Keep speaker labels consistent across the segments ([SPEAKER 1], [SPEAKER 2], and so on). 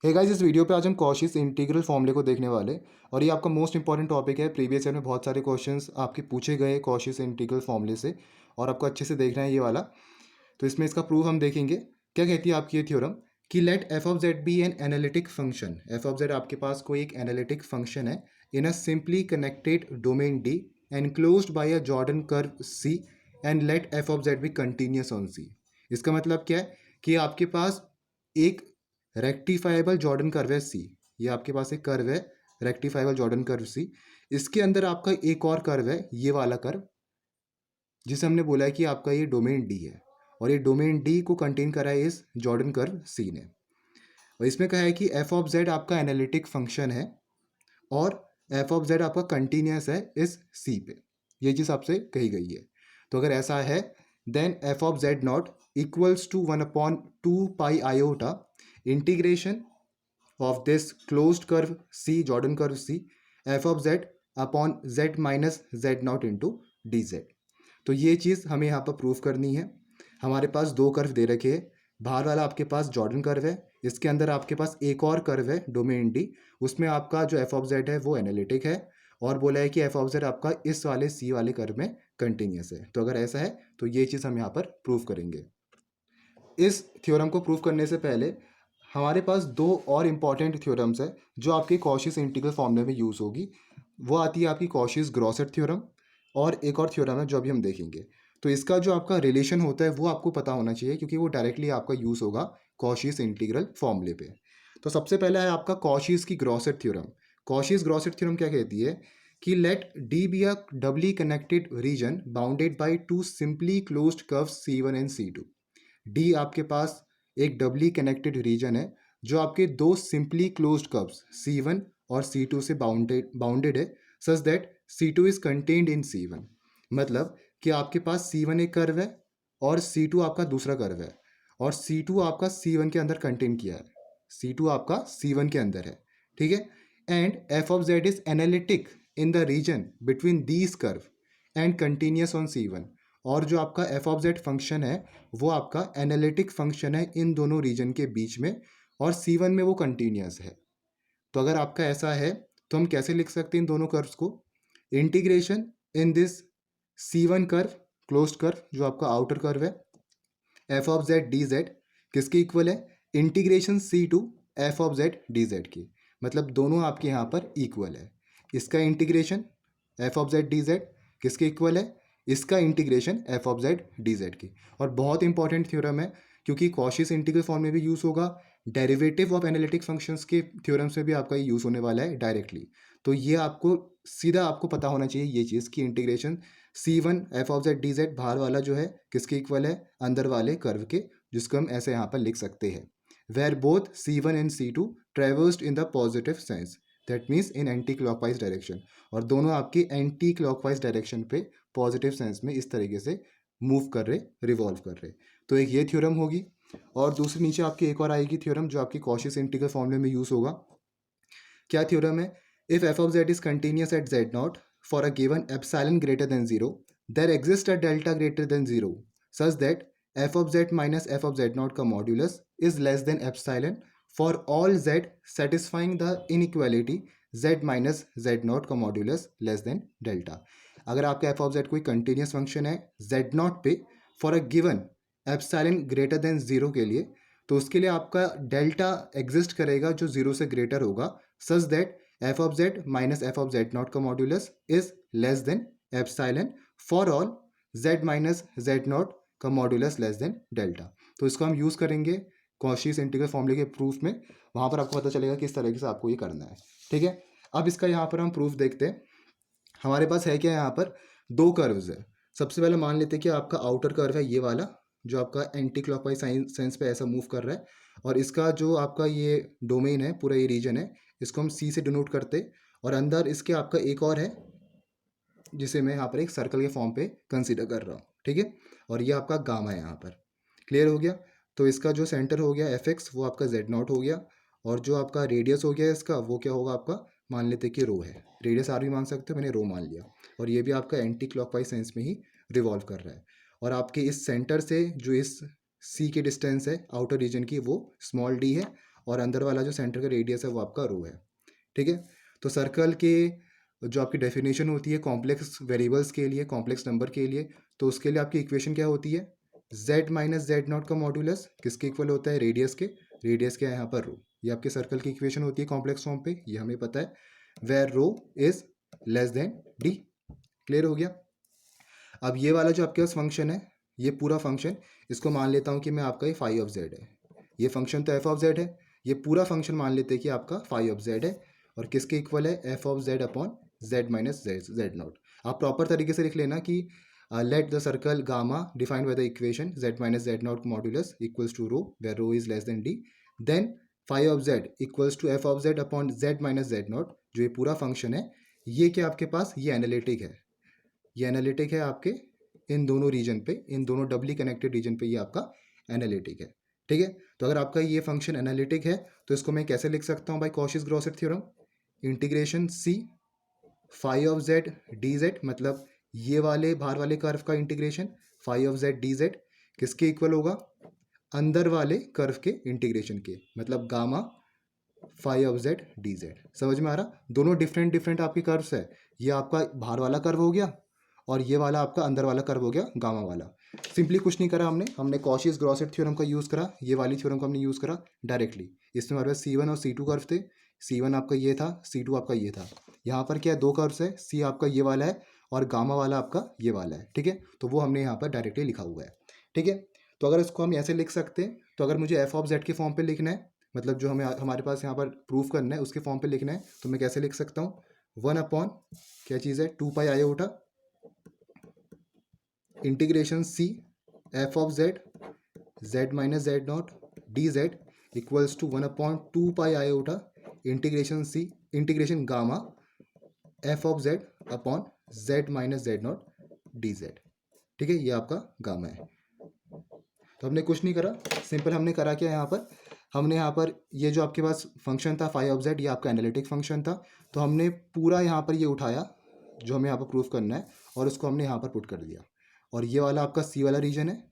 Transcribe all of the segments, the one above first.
[SPEAKER 1] Hey guys, इस video पे आज हम कॉशीस इंटीग्रल फॉर्मूले को देखने वाले। और ये आपका मोस्ट इंपॉर्टेंट टॉपिक है। प्रीवियस ईयर में बहुत सारे क्वेश्चंस आपके पूछे गए कॉशीस इंटीग्रल फॉर्मूले से, और आपको अच्छे से देखना है ये वाला। तो इसमें इसका प्रूफ हम देखेंगे। क्या कहती है आपकी ये थ्योरम कि let F of Z be an analytic function. F of Z आपके पास कोई एक एनालिटिक फंक्शन है in a simply connected domain D enclosed by a Jordan curve C and let F of Z be continuous on C. इसका मतलब क्या है कि आपके पास एक रेक्टिफाइबल जॉर्डन कर्व है सी। ये आपके पास एक कर्व है रेक्टिफाइबल जॉर्डन कर्व सी। इसके अंदर आपका एक और कर्व है, ये वाला कर्व, जिसे हमने बोला है कि आपका ये डोमेन डी है, और ये डोमेन डी को कंटेन करा है इस जॉर्डन कर्व सी ने। और इसमें कहा है कि एफ ऑफ जेड आपका एनालिटिक फंक्शन है और एफ ऑफ जेड आपका कंटिन्यूस है इस सी पे। ये चीज़ आपसे कही गई है। तो अगर ऐसा है then F of Z not equals to 1/2 pi integration of this closed curve C, Jordan curve C, f of z upon z minus z not into D Z. तो ये चीज़ हमें यहाँ पर प्रूफ करनी है। हमारे पास दो कर्व दे रखे हैं। बाहर वाला आपके पास जॉर्डन कर्व है, इसके अंदर आपके पास एक और कर्व है डोमेन डी, उसमें आपका जो एफ ऑफ जेड है वो एनालिटिक है, और बोला है कि एफ ऑफ जेड आपका इस वाले सी वाले कर्व में कंटिन्यूस है। तो अगर ऐसा है तो ये चीज़ हम यहाँ पर प्रूफ करेंगे। इस थ्योरम को प्रूफ करने से पहले हमारे पास दो और इम्पॉर्टेंट थ्योरम्स है जो आपके कॉशीस इंटीग्रल फॉर्मूले में यूज़ होगी। वो आती है आपकी कॉशीस ग्रॉसेट थ्योरम, और एक और थ्योरम है जो अभी हम देखेंगे। तो इसका जो आपका रिलेशन होता है वो आपको पता होना चाहिए, क्योंकि वो डायरेक्टली आपका यूज़ होगा कॉशीस इंटीग्रल फॉर्मूले पे। तो सबसे पहला है आपका कॉशीस की ग्रॉसेट थ्योरम। कॉशीस ग्रॉसेट थ्योरम क्या कहती है कि let D be a doubly connected region bounded by two simply closed curves C1 and C2। D आपके पास एक डबली कनेक्टेड रीजन है जो आपके दो सिंपली क्लोज्ड कर्व्स C1 और C2 से बाउंडेड है, such that C2 is contained in C1। मतलब कि आपके पास C1 एक कर्व है और C2 आपका दूसरा कर्व है, और C2 आपका C1 के अंदर कंटेन किया है। C2 आपका C1 के अंदर है, ठीक है। And F of Z is analytic in the region between these curve and continuous on C1। और जो आपका एफ ऑफ जेड फंक्शन है वो आपका एनालिटिक फंक्शन है इन दोनों रीजन के बीच में, और C1 में वो कंटिन्यूस है। तो अगर आपका ऐसा है तो हम कैसे लिख सकते हैं इन दोनों कर्व्स को? Integration in this C1 curve, closed curve जो आपका आउटर कर्व है, F of Z D Z किसके इक्वल है? Integration C2 F of Z D Z की। मतलब दोनों आपके यहाँ पर इक्वल है। इसका integration F of Z D Z किसके इक्वल है? इसका integration F of Z D Z की। और बहुत इंपॉर्टेंट थ्योरम है, क्योंकि कॉशीस इंटीग्रल फॉर्म में भी यूज़ होगा, डेरिवेटिव ऑफ एनालिटिक फंक्शंस के थ्योरम से भी आपका ये यूज़ होने वाला है डायरेक्टली। तो ये आपको सीधा आपको पता होना चाहिए ये चीज़ कि integration C1 F of Z D Z बाहर वाला जो है किसके इक्वल है? अंदर वाले कर्व के, जिसको हम ऐसे यहाँ पर लिख सकते हैं। Where both C1 and C2 traversed in the positive sense, that means in anti clockwise direction. और दोनों आपकी एंटी क्लॉकवाइज डायरेक्शन पे पॉजिटिव सेंस में इस तरीके से मूव कर रहे, रिवॉल्व कर रहे। तो एक ये थ्योरम होगी, और दूसरी नीचे आपकी एक और आएगी थ्योरम जो आपकी कॉशीस इंटीग्रल फॉर्मूले में यूज़ होगा। क्या थ्योरम है? If F of Z is continuous at Z not for a given epsilon greater than zero, there exist a delta greater than zero such that F of Z minus F of Z not का modulus is less than epsilon for all Z satisfying the inequality Z minus Z not का modulus less than delta. अगर आपका F of Z कोई continuous function है Z not पे for a given epsilon greater than zero के लिए, तो उसके लिए आपका डेल्टा एग्जिस्ट करेगा जो जीरो से ग्रेटर होगा, such that F of Z minus F of Z not का modulus is less than epsilon for all Z minus Z not का मॉड्यूलस लेस देन डेल्टा। तो इसको हम यूज़ करेंगे कॉशीस इंटीग्रल फॉर्मूले के प्रूफ में। वहाँ पर आपको पता चलेगा किस तरीके से आपको ये करना है, ठीक है। अब इसका यहाँ पर हम प्रूफ देखते हैं। हमारे पास है क्या? यहाँ पर दो कर्व्स है। सबसे पहले मान लेते हैं कि आपका आउटर कर्व है ये वाला, जो आपका एंटी क्लॉकवाइज सेंस पे ऐसा मूव कर रहा है, और इसका जो आपका ये डोमेन है, पूरा ये रीजन है, इसको हम सी से डिनोट करते। और अंदर इसके आपका एक और है जिसे मैं यहाँ पर एक सर्कल के फॉर्म पे कंसीडर कर रहा हूँ, ठीक है। और ये आपका गामा है यहाँ पर। क्लियर हो गया? तो इसका जो सेंटर हो गया एफ एक्स वो आपका जेड नॉट हो गया, और जो आपका रेडियस हो गया इसका वो क्या होगा आपका? मान लेते कि रो है। रेडियस आर भी मान सकते हो, मैंने रो मान लिया। और ये भी आपका एंटी क्लॉकवाइज सेंस में ही रिवॉल्व कर रहा है। और आपके इस सेंटर से जो इस सी की डिस्टेंस है आउटर रीजन की वो स्मॉल डी है, और अंदर वाला जो सेंटर का रेडियस है वो आपका रो है। ठीक है, तो सर्कल के जो आपकी डेफिनेशन होती है कॉम्प्लेक्स वेरिएबल्स के लिए, कॉम्प्लेक्स नंबर के लिए, तो उसके लिए आपकी इक्वेशन क्या होती है, z माइनस जेड नॉट का मॉड्यूलस किसके इक्वल होता है, रेडियस के। रेडियस क्या है यहाँ पर, रो। ये आपके सर्कल की इक्वेशन होती है कॉम्प्लेक्स फॉर्म पे, ये हमें पता है, where rho is less than D. Clear हो गया। अब ये वाला जो आपके पास फंक्शन है, ये पूरा फंक्शन, इसको मान लेता हूँ कि मैं आपका ये फाई ऑफ जेड है। ये फंक्शन तो एफ ऑफ जेड है, ये पूरा फंक्शन मान लेते हैं कि आपका फाई ऑफ जेड है, और किसके इक्वल है, F of Z upon Z minus Z not. आप प्रॉपर तरीके से लिख लेना कि let the circle gamma defined by the equation Z minus Z not modulus equals to rho where rho is less than D, then phi of Z equals to F of Z upon Z minus Z not. जो ये पूरा function है, ये क्या आपके पास, ये analytic है, ये एनालिटिक है आपके इन दोनों रीजन पे, इन दोनों डबली कनेक्टेड रीजन पे ये आपका एनालिटिक है। ठीक है, तो अगर आपका ये फंक्शन एनालिटिक है तो इसको मैं कैसे लिख सकता हूँ by Cauchy Goursat theorem, integration C phi of Z D Z, मतलब ये वाले बाहर वाले कर्व का integration phi of Z D Z किसके इक्वल होगा, अंदर वाले कर्व के इंटीग्रेशन के, मतलब gamma phi of Z D Z. समझ में आ रहा, दोनों डिफरेंट डिफरेंट आपके कर्व्स है, ये आपका बाहर वाला कर्व हो गया और ये वाला आपका अंदर वाला कर्व हो गया, गामा वाला। सिंपली कुछ नहीं करा हमने कॉशीस-ग्रॉसेट थ्योरम का यूज़ करा, ये वाली थ्योरम को हमने यूज़ करा डायरेक्टली। इसमें हमारे पास C1 और C2 कर्व थे, C1 आपका ये था, C2 आपका ये था। यहाँ पर क्या है, दो कर्व्स है, C आपका ये वाला है और गामा वाला आपका ये वाला है। ठीक है, तो वो हमने यहाँ पर डायरेक्टली लिखा हुआ है। ठीक है, तो अगर इसको हम ऐसे लिख सकते हैं, तो अगर मुझे एफ ऑफ जेड के फॉर्म पे लिखना है, मतलब जो हमें हमारे पास यहाँ पर प्रूफ करना है उसके फॉर्म पे लिखना है, तो मैं कैसे लिख सकता हूँ, 1 अपॉन क्या चीज़ है, 2 pi iota integration C F of Z Z minus Z not D Z equals to 1 upon 2 pi iota integration C integration gamma F of Z upon Z minus Z not D Z. ठीक है, ये आपका gamma है। तो हमने कुछ नहीं करा, सिंपल हमने करा क्या, यहाँ पर हमने यहाँ पर ये जो आपके पास फंक्शन था फाई ऑफ जेड, ये आपका एनालिटिक फंक्शन था, तो हमने पूरा यहाँ पर ये उठाया जो हमें यहाँ पर प्रूफ करना है और उसको हमने यहाँ पर पुट कर दिया, और ये वाला आपका सी वाला रीजन है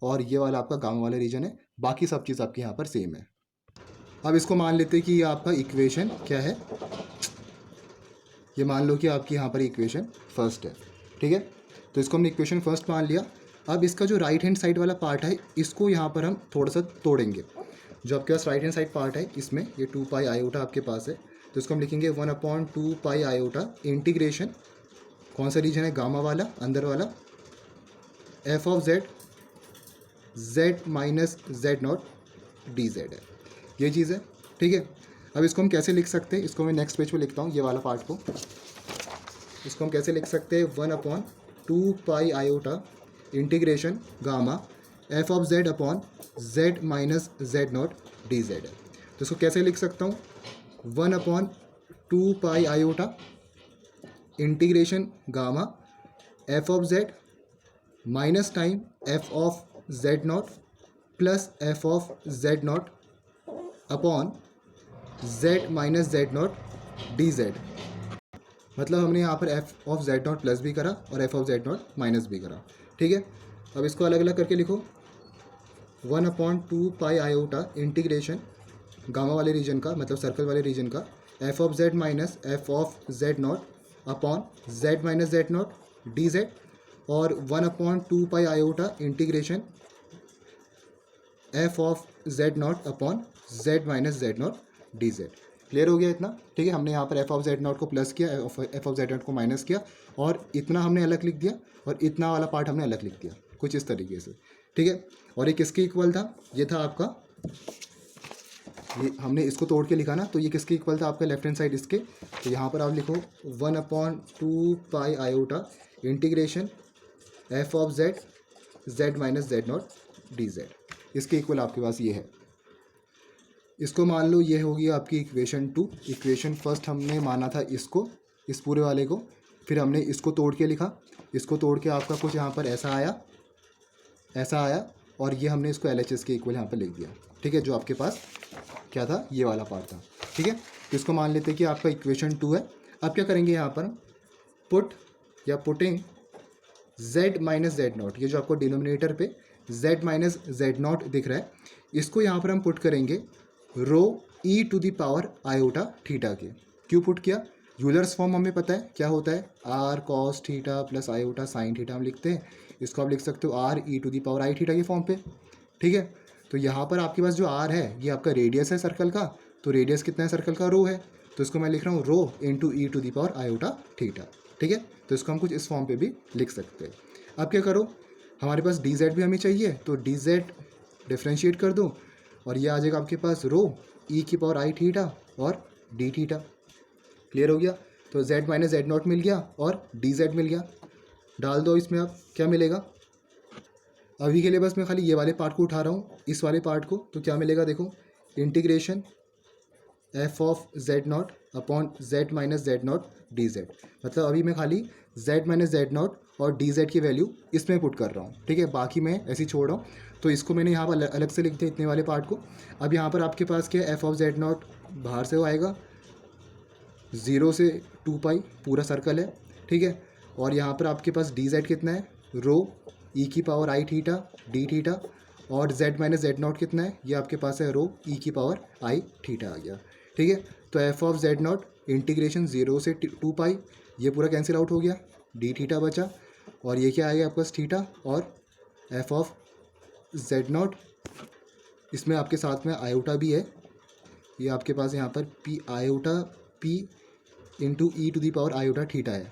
[SPEAKER 1] और ये वाला आपका गामा वाला रीजन है, बाकी सब चीज़ आपकी यहाँ पर सेम है। अब इसको मान लेते हैं कि ये आपका इक्वेशन क्या है, ये मान लो कि आपकी यहाँ पर इक्वेशन फर्स्ट है। ठीक है, तो इसको हमने इक्वेशन फर्स्ट मान लिया। अब इसका जो राइट हैंड साइड वाला पार्ट है, इसको यहाँ पर हम थोड़ा सा तोड़ेंगे। जो आपके पास राइट हैंड साइड पार्ट है, इसमें ये 2 पाई आयोटा आपके पास है, तो इसको हम लिखेंगे 1 अपॉन 2 पाई आयोटा इंटीग्रेशन, कौन सा रीजन है, गामा वाला, अंदर वाला, F of Z Z minus Z not D Z है, ये चीज़ है। ठीक है, अब इसको हम कैसे लिख सकते हैं, इसको मैं नेक्स्ट पेज पे लिखता हूँ, ये वाला पार्ट को, इसको हम कैसे लिख सकते हैं, 1 upon 2 pi iota integration gamma F of Z upon Z minus Z not D Z है। तो इसको कैसे लिख सकता हूँ, 1 upon 2 pi iota integration gamma F of Z minus time F of Z not plus F of Z not upon Z minus Z not D Z. मतलब हमने यहाँ पर F of Z not plus भी करा और F of Z not minus भी करा। ठीक है, अब इसको अलग अलग करके लिखो, 1 upon 2 pi iota integration gamma वाले रीजन का, मतलब सर्कल वाले रीजन का, F of Z minus F of Z not upon Z minus Z not D Z, और 1 upon 2 pi iota integration F of Z not upon Z minus Z not D Z. Clear हो गया इतना। ठीक है, हमने यहाँ पर F of Z not को प्लस किया, एफ ऑफ जेड नॉट को माइनस किया, और इतना हमने अलग लिख दिया और इतना वाला पार्ट हमने अलग लिख दिया, कुछ इस तरीके से। ठीक है, और ये किसके इक्वल था, ये था आपका, ये हमने इसको तोड़ के लिखा ना, तो ये किसके इक्वल था, आपका लेफ्ट हैंड साइड इसके। तो यहाँ पर आप लिखो 1 upon 2 pi iota integration F of Z Z minus Z not D Z, इसके इक्वल आपके पास ये है। इसको मान लो ये होगी आपकी इक्वेशन 2। इक्वेशन फर्स्ट हमने माना था इसको, इस पूरे वाले को, फिर हमने इसको तोड़ के लिखा, इसको तोड़ के आपका कुछ यहाँ पर ऐसा आया, ऐसा आया, और ये हमने इसको LHS के इक्वल यहाँ पर लिख दिया। ठीक है, जो आपके पास क्या था, ये वाला पार्ट था। ठीक है, तो इसको मान लेते हैं कि आपका इक्वेशन 2 है। अब क्या करेंगे यहाँ पर, पुट या putting z minus Z not, ये जो आपको डिनोमिनेटर पे z माइनस जेड नॉट दिख रहा है, इसको यहाँ पर हम पुट करेंगे rho E to the power iota theta के। क्यों पुट किया? यूलर्स फॉर्म हमें पता है क्या होता है, R cos theta plus iota sine theta हम लिखते हैं। इसको आप लिख सकते हो R E to the power I theta के फॉर्म पे। ठीक है, तो यहाँ पर आपके पास जो आर है ये आपका रेडियस है सर्कल का, तो रेडियस कितना है सर्कल का? रो है, तो इसको मैं लिख रहा हूँ rho into E to the power iota theta. ठीक है, तो इसको हम कुछ इस फॉर्म पे भी लिख सकते हैं। अब क्या करो, हमारे पास डी जेड भी हमें चाहिए, तो डी जेड डिफ्रेंशिएट कर दो और ये आ जाएगा आपके पास रो ई की पावर आई थीटा और डी थीटा। क्लियर हो गया? तो जेड माइनस जेड नॉट मिल गया और डी जेड मिल गया। डाल दो इसमें, आप क्या मिलेगा? अभी के लिए बस मैं खाली ये वाले पार्ट को उठा रहा हूँ, इस वाले पार्ट को, तो क्या मिलेगा देखो, integration F of Z not upon Z minus Z not D Z. मतलब अभी मैं खाली जेड माइनस जेड नॉट और डी जेड की वैल्यू इसमें पुट कर रहा हूँ। ठीक है, बाकी मैं ऐसे ही छोड़ रहा हूँ, तो इसको मैंने यहाँ पर अलग से लिख दिया इतने वाले पार्ट को। अब यहाँ पर आपके पास क्या है, एफ ऑफ जेड नॉट बाहर से वो आएगा 0 से 2 पाई, पूरा सर्कल है। ठीक है, और यहाँ पर आपके पास डी जेड कितना है, रो ई की power I theta D theta, और जेड माइनस जेड नॉट कितना है, ये आपके पास है रो ई की पावर आई थीटा आ गया। ठीक है, तो F of Z not integration 0 से 2 पाई, ये पूरा कैंसिल आउट हो गया, डी थीटा बचा, और ये क्या आएगा आपके पास थीटा, और एफ ऑफ जेड नॉट, इसमें आपके साथ में आयोटा भी है, ये आपके पास यहाँ पर P iota P into E to the power iota theta है,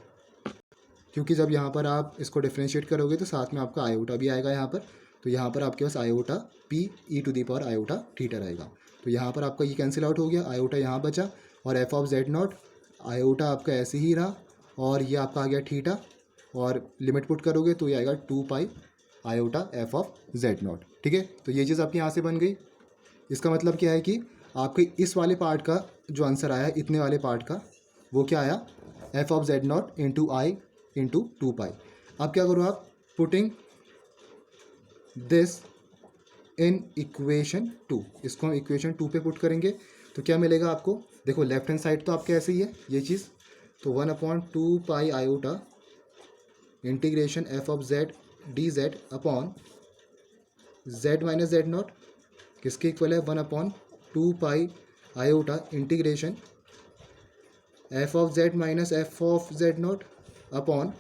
[SPEAKER 1] क्योंकि जब यहाँ पर आप इसको डिफ्रेंशिएट करोगे तो साथ में आपका आयोटा भी आएगा यहाँ पर, तो यहाँ पर आपके पास iota P E to the power iota theta रहेगा। तो यहाँ पर आपका ये कैंसिल आउट हो गया, आयोटा यहाँ बचा, और F of Z not iota आपका ऐसे ही रहा, और ये आपका आ गया थीटा, और लिमिट पुट करोगे तो ये आएगा 2 pi iota F of Z not. ठीक है, तो ये चीज़ आपकी यहाँ से बन गई। इसका मतलब क्या है कि आपके इस वाले पार्ट का जो आंसर आया, इतने वाले पार्ट का, वो क्या आया, F of Z not into I into 2 पाई। अब क्या करो आप, पुटिंग दिस इन इक्वेशन 2, इसको हम इक्वेशन 2 पे पुट करेंगे तो क्या मिलेगा आपको? देखो लेफ्ट हैंड साइड तो आपके ऐसे ही है ये चीज़, तो 1/2 pi iota integration F of Z D Z upon Z minus Z not किसके इक्वल है, 1/2 pi iota integration F of Z minus F of Z not upon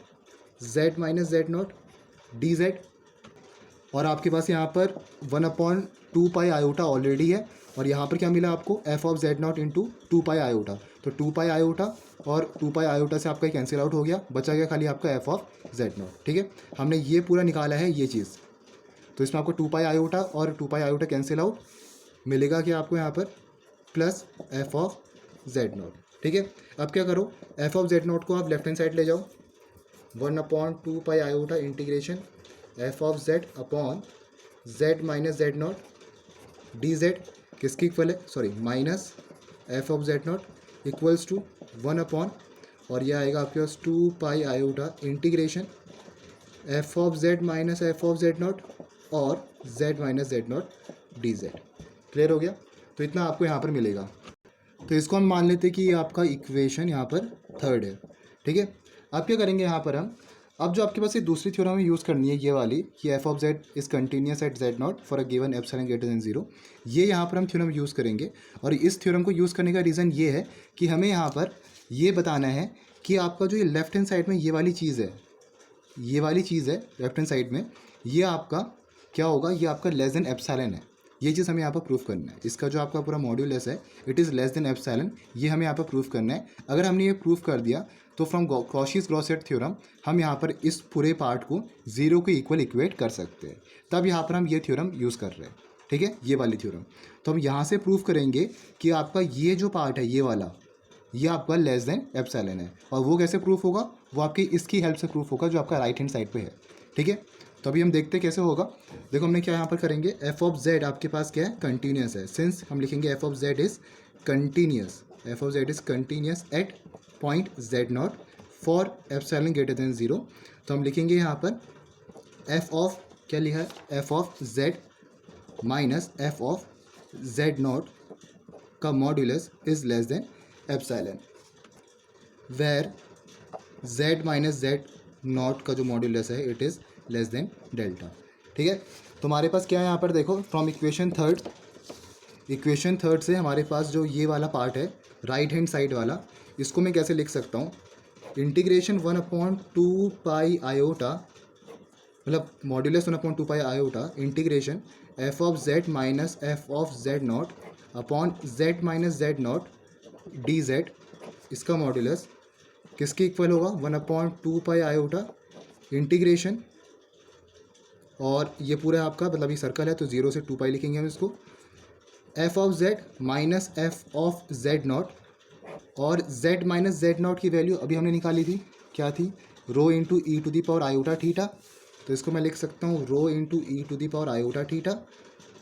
[SPEAKER 1] Z minus Z not D Z. और आपके पास यहाँ पर 1/2 pi iota already है, और यहाँ पर क्या मिला आपको, F of Z not into 2 pi iota, तो 2 पाई आयोटा और 2 पाई आयोटा से आपका कैंसिल आउट हो गया, बचा गया खाली आपका एफ ऑफ जेड नॉट। ठीक है, हमने ये पूरा निकाला है ये चीज़, तो इसमें आपको 2 पाई आयोटा और 2 पाई आयोटा कैंसिल आउट मिलेगा कि आपको यहाँ पर plus F of Z not. ठीक है, अब क्या करो, एफ ऑफ जेड नॉट को आप लेफ्ट हैंड साइड ले जाओ, 1/2 pi iota integration F of Z upon Z minus Z not D Z किसकी इक्वल है, sorry minus F of Z not equals to 1 upon, और यह आएगा आपके पास 2 pi iota integration F of Z minus F of Z not और Z minus Z not D Z. Clear हो गया? तो इतना आपको यहाँ पर मिलेगा। तो इसको हम मान लेते हैं कि ये आपका इक्वेशन यहाँ पर 3rd है। ठीक है, अब क्या करेंगे यहाँ पर हम, अब जो आपके पास ये दूसरी थ्योरम में यूज़ करनी है ये वाली, कि F of Z is continuous at Z not for a given epsilon greater then 0, ये यहाँ पर हम थ्योरम यूज़ करेंगे। और इस थ्योरम को यूज़ करने का रीज़न ये है कि हमें यहाँ पर ये बताना है कि आपका जो ये लेफ्ट हैंड साइड में ये वाली चीज़ है, ये वाली चीज़ है लेफ्ट हैंड साइड में, ये आपका क्या होगा, ये आपका लेस देन एप्सिलॉन है। ये चीज़ हमें यहाँ पर प्रूफ करना है। इसका जो आपका पूरा मॉड्यूलस है it is less than epsilon, ये हमें यहाँ पर प्रूफ करना है। अगर हमने ये प्रूफ कर दिया तो फ्रॉम कॉशी-ग्रॉसेट थ्योरम हम यहाँ पर इस पूरे पार्ट को 0 के इक्वल इक्वेट कर सकते हैं। तब यहाँ पर हम ये थ्योरम यूज़ कर रहे हैं। ठीक है, ये वाली थ्योरम, तो हम यहाँ से प्रूफ करेंगे कि आपका ये जो पार्ट है ये वाला, ये आपका लेस देन एप्सिलॉन है। और वो कैसे प्रूफ होगा, वो आपकी इसकी हेल्प से प्रूफ होगा जो आपका राइट हैंड साइड पे है। ठीक है, तो अभी हम देखते हैं कैसे होगा। देखो हमने क्या यहाँ पर करेंगे, एफ ऑफ जेड आपके पास क्या है, कंटिन्यूस है। सिंस हम लिखेंगे F of Z is continuous, F of Z is continuous at point Z not for epsilon greater then 0, तो हम लिखेंगे यहाँ पर एफ ऑफ, क्या लिखा है, F of Z minus F of Z not का modulus is less than epsilon, where Z minus Z not का जो मॉड्यूलस है it is less than delta. ठीक है, तो हमारे पास क्या है यहाँ पर देखो, from equation 3rd equation third से हमारे पास जो ये वाला पार्ट है राइट हैंड साइड वाला, इसको मैं कैसे लिख सकता हूँ, इंटीग्रेशन 1/2 आयोटा, मतलब modulus 1/2 iota integration F of Z minus F of Z not upon Z minus Z not D Z, इसका मॉड्यूलस किसके इक्वल होगा, 1/2 आयोटा इंटीग्रेशन, और ये पूरा आपका मतलब ये सर्कल है तो 0 से 2 लिखेंगे हम इसको, F of Z minus F of Z not, और जेड माइनस जेड नॉट की वैल्यू अभी हमने निकाली थी, क्या थी, rho into E to the power iota theta, तो इसको मैं लिख सकता हूँ rho into E to the power iota theta,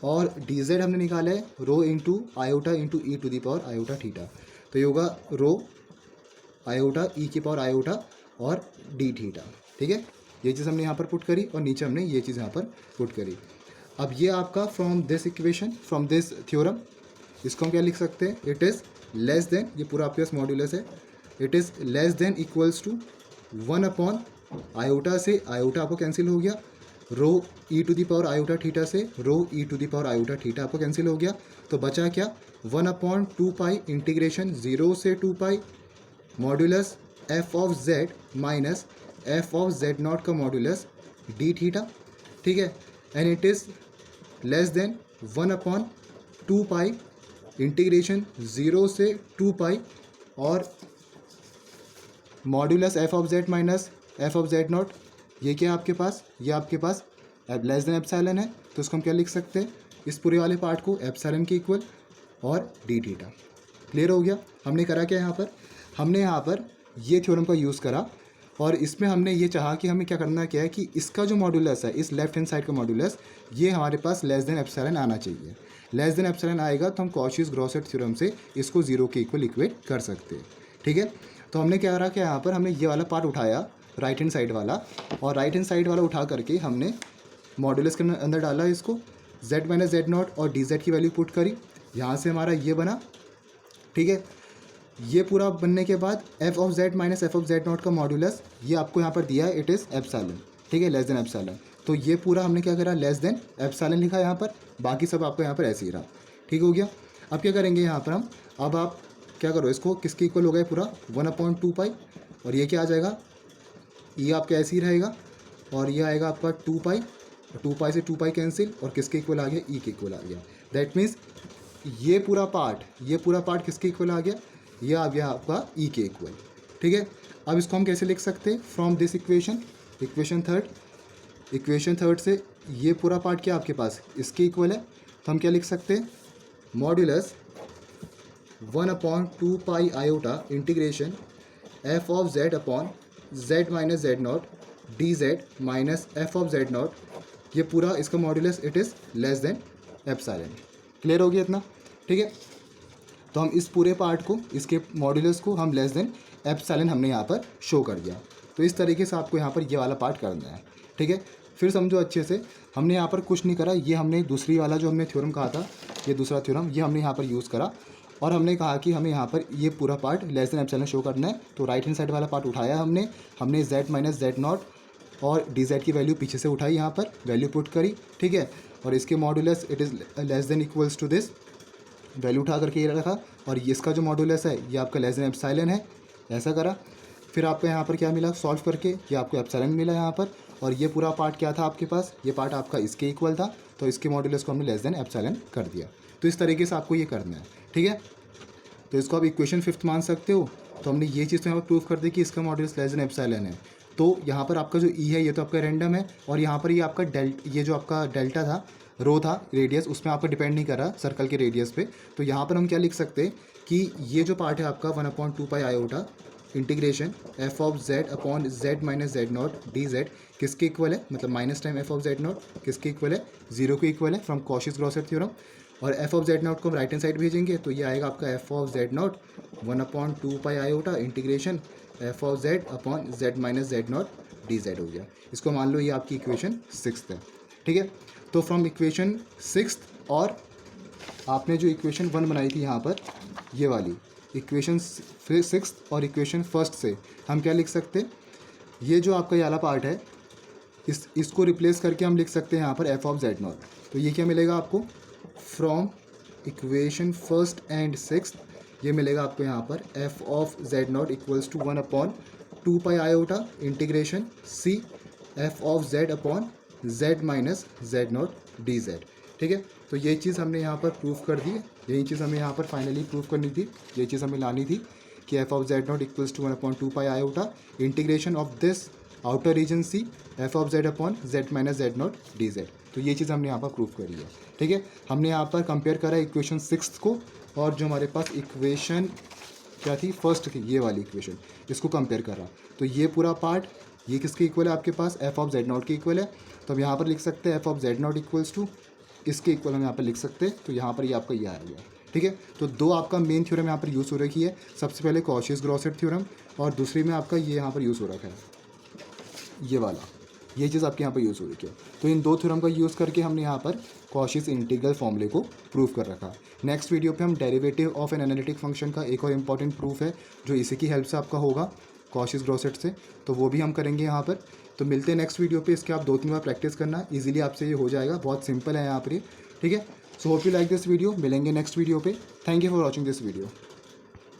[SPEAKER 1] और डी जेड हमने निकाला है rho into iota into E to the power iota theta, तो ये होगा रो आयोटा ई की पावर आयोटा और डी थीटा। ठीक है, ये चीज़ हमने यहाँ पर पुट करी और नीचे हमने ये चीज़ यहाँ पर पुट करी। अब ये आपका from this equation, from this theorem, इसको हम क्या लिख सकते हैं, इट इज़ लेस देन, ये पूरा आपके पास मॉड्यूलस है, it is less than equals to 1 iota से आयोटा आपको कैंसिल हो गया, rho E to the power iota theta से rho E to the power iota theta आपको कैंसिल हो गया, तो बचा क्या, 1/2 इंटीग्रेशन 0 से 2 modulus F of Z minus F of Z not का मॉड्यूलस डी थीटा। ठीक है, and it is less then 1/2 integration 0 से 2 और modulus F of Z minus F of Z not, ये क्या है आपके पास, ये आपके पास लेस देन एप्सिलॉन है, तो इसको हम क्या लिख सकते हैं, इस पूरे वाले पार्ट को एप्सिलॉन के इक्वल और डी थीटा। क्लियर हो गया। हमने करा क्या यहाँ पर, हमने यहाँ पर ये थ्योरम का यूज़ करा और इसमें हमने ये चाहा कि हमें क्या करना क्या है कि इसका जो मॉड्यूलस है, इस लेफ्ट हैंड साइड का मॉड्यूलस, ये हमारे पास लेस देन एप्सिलॉन आना चाहिए। लेस देन एप्सिलॉन आएगा तो हम कॉची-ग्रॉसेट थ्योरम से इसको 0 के इक्वल इक्वेट कर सकते हैं। ठीक है, तो हमने क्या करा कि यहाँ पर हमने ये वाला पार्ट उठाया राइट हैंड साइड वाला, और राइट हैंड साइड वाला उठा करके हमने मॉड्यूलस के अंदर डाला इसको, z माइनस जेड नॉट और डी जेड की वैल्यू पुट करी, यहाँ से हमारा ये बना। ठीक है, ये पूरा बनने के बाद F of Z minus F of Z not का मॉड्यूलस ये आपको यहाँ पर दिया है, इट इज़ एप्सिलॉन। ठीक है, लेस देन एप्सिलॉन, तो ये पूरा हमने क्या करा, लेस देन एप्सिलॉन लिखा यहाँ पर, बाकी सब आपको यहाँ पर ऐसे ही रहा। ठीक हो गया। अब क्या करेंगे यहाँ पर हम, अब आप क्या करो, इसको किसके इक्वल हो गया पूरा 1/2 और ये क्या आ जाएगा, ये आपका ऐसे ही रहेगा और ये आएगा आपका 2 से 2 कैंसिल और किसके इक्वल आ गया, ई के इक्वल आ गया। दैट मीन्स ये पूरा पार्ट किसके इक्वल आ गया, ये आ गया आपका ई के इक्वल। ठीक है, अब इसको हम कैसे लिख सकते हैं, फ्रॉम दिस इक्वेशन थर्ड से ये पूरा पार्ट क्या आपके पास इसके इक्वल है, तो हम क्या लिख सकते हैं, modulus 1/2 iota integration F of Z upon Z minus Z not D Z minus F of Z not, ये पूरा इसका modulus it is less than epsilon. Clear हो गया इतना। ठीक है, तो हम इस पूरे पार्ट को, इसके मॉड्यूलस को हम लेस देन एप्सिलॉन हमने यहाँ पर शो कर दिया। तो इस तरीके से आपको यहाँ पर ये वाला पार्ट करना है। ठीक है, फिर समझो अच्छे से, हमने यहाँ पर कुछ नहीं करा, ये हमने दूसरी वाला जो हमने थ्योरम कहा था, ये दूसरा थ्योरम ये हमने यहाँ पर यूज़ करा और हमने कहा कि हमें यहाँ पर ये पूरा part less than epsilon show करना है। तो राइट हैंड साइड वाला पार्ट उठाया हमने जेड माइनस जेड नॉट और डी जेड की वैल्यू पीछे से उठाई, यहाँ पर वैल्यू पुट करी। ठीक है, और इसके modulus it is less than equals to this, value उठा करके ये रखा, और इसका जो मॉड्यूलस है ये आपका लेस देन एप्सिलॉन है, ऐसा करा। फिर आपको यहाँ पर क्या मिला, सॉल्व करके ये आपको एप्सिलॉन मिला यहाँ पर, और ये पूरा पार्ट क्या था आपके पास, ये पार्ट आपका इसके इक्वल था, तो इसके मॉड्यूलस को हमने लेस देन एप्सिलॉन कर दिया। तो इस तरीके से आपको ये करना है। ठीक है, तो इसको आप इक्वेशन 5 मान सकते हो। तो हमने ये चीज़ तो यहाँ पर प्रूव कर दी कि इसका मॉड्यूलस लेस देन एप्सिलॉन है। तो यहाँ पर आपका जो ई है ये तो आपका रैंडम है, और यहाँ पर ये आपका ये जो आपका डेल्टा था, रो था, रेडियस, उसमें आपका डिपेंड नहीं कर रहा सर्कल के रेडियस पे। तो यहाँ पर हम क्या लिख सकते हैं कि ये जो पार्ट है आपका 1/2 iota integration F of Z upon Z minus Z not D Z किसके इक्वल है, मतलब minus time F of Z not किसके इक्वल है, 0 के इक्वल है फ्रॉम कॉची-ग्रॉसेट थ्योरम। और एफ ऑफ जेड नॉट को हम राइट हैंड साइड भेजेंगे तो ये आएगा आपका F of Z not 1/2 iota integration F of Z upon Z minus Z not D Z हो गया। इसको मान लो ये आपकी इक्वेशन 6 है। ठीक है, तो फ्रॉम इक्वेशन 6 और आपने जो इक्वेशन 1 बनाई थी यहाँ पर, ये वाली इक्वेशन 6 और इक्वेशन 1 से हम क्या लिख सकते हैं, ये जो आपका ये वाला पार्ट है इसको रिप्लेस करके हम लिख सकते हैं यहाँ पर एफ ऑफ जेड नॉट। तो ये क्या मिलेगा आपको, from equation first and six, ये मिलेगा आपको यहाँ पर F of Z not equals to 1/2 pi iota integration C F of Z upon Z minus Z not D Z. ठीक है, तो ये चीज़ हमने यहाँ पर प्रूफ कर दी है, यही चीज़ हमें यहाँ पर फाइनली प्रूफ करनी थी, ये चीज़ हमें लानी थी कि F of Z not equals to 1/2 pi iota integration of this outer region C F of Z upon Z minus Z not D Z. तो ये चीज़ हमने यहाँ पर प्रूफ करी है। ठीक है, हमने यहाँ पर कंपेयर करा इक्वेशन सिक्स को और जो हमारे पास इक्वेशन क्या थी, फर्स्ट थी, ये वाली इक्वेशन, इसको कंपेयर करा। तो ये पूरा पार्ट ये किसके इक्वल है आपके पास, एफ ऑफ जेड नॉट के इक्वल है। तो हम यहाँ पर लिख सकते हैं F of Z not equals to इसके इक्वल हम यहाँ पर लिख सकते हैं। तो यहाँ पर ये आपका ये आ गया। ठीक है, तो दो आपका मेन थ्योरम यहाँ पर यूज़ हो रखी है, सबसे पहले कॉशीस-ग्रॉसेट थ्योरम और दूसरी में आपका ये यहाँ पर यूज़ हो रखा है, ये वाला, ये चीज़ आपके यहाँ पर यूज़ हो रही है। तो इन दो थ्योरम का यूज़ करके हमने यहाँ पर कॉशीस इंटीग्रल फॉर्मूले को प्रूव कर रखा। नेक्स्ट वीडियो पे हम derivative of an analytic function का एक और इम्पॉर्टेंट प्रूफ है जो इसी की हेल्प से आपका होगा कॉशीस-ग्रॉसेट से, तो वो भी हम करेंगे यहाँ पर। तो मिलते हैं नेक्स्ट वीडियो पे, इसके आप 2-3 बार प्रैक्टिस करना, इजीली आपसे ये हो जाएगा, बहुत सिंपल है यहाँ पर ये। ठीक है, so hope you like this video, मिलेंगे नेक्स्ट वीडियो पे। Thank you for watching this video.